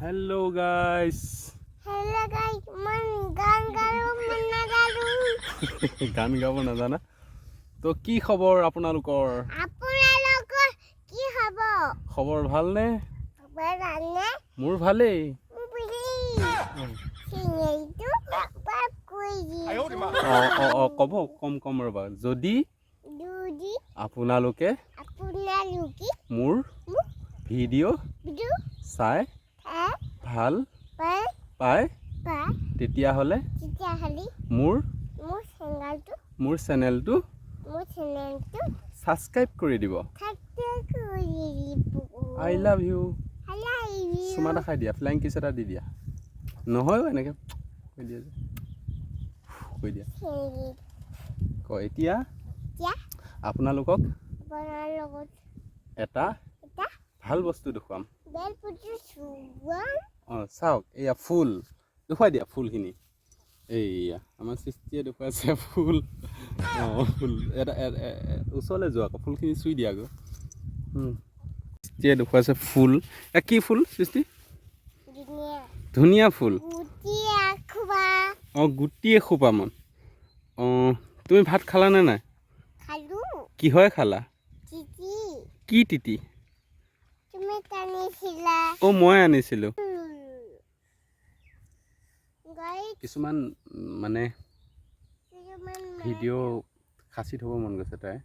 Hello guys. Hello guys, man গান গাব নাজানো। গান গাব নাজানা তো কি খবৰ আপোনালোকৰ আপোনালোকৰ কি হ'ব? খবৰ ভাল নে খবৰ ভালনে? মোৰ ভালেই মোৰ চিনেটো বাপ কৈ কম ৰবা যদি দুদি আপোনালোকে মোৰ ভিডিঅ' চাই ভাল পায় তেতিয়াহ'লে মোৰ চেনেলটো ছাবস্ক্ৰাইব কৰি দিব আই লাভ ইউ চুমা এটা খাই দিয়া ফ্লাইং কিছ এটা দি দিয়া নহয় এনেকৈ কৈ দিয়া এতিয়া আপোনালোকক এটা ভাল বস্তু দেখুৱাম চাওক এয়া ফুল দেখুৱাই দিয়া ফুলখিনি এইয়া আমাৰ সৃষ্টিয়ে দেখুৱাইছে ফুল ফুল এটা ওচৰলৈ যোৱা আকৌ ফুলখিনি চুই দিয়া আকৌ সৃষ্টিয়ে দেখুৱাইছে ফুল কি ফুল সৃষ্টি ধুনীয়া ফুল গুটি এখোপামান তুমি ভাত খালানে নাই কিহৰে খালা কি তিতি মই আনিছিলোঁ কিছুমান মানে ভিডিঅ' সাঁচি থ'ব মন গৈছে তাই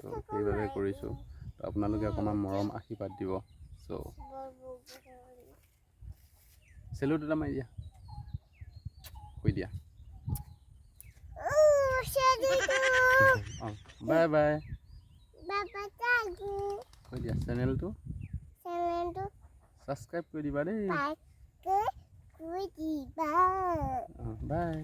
তো সেইবাবে কৰিছোঁ তো আপোনালোকে অকণমান মৰম আশীৰ্বাদ দিব চ' চেলুট এটা মাৰি দিয়া কৈ দিয়া বাই বাই কৈ দিয়া চেনেলটো ছাবস্ক্ৰাইব কৰি দিবা দেই বাই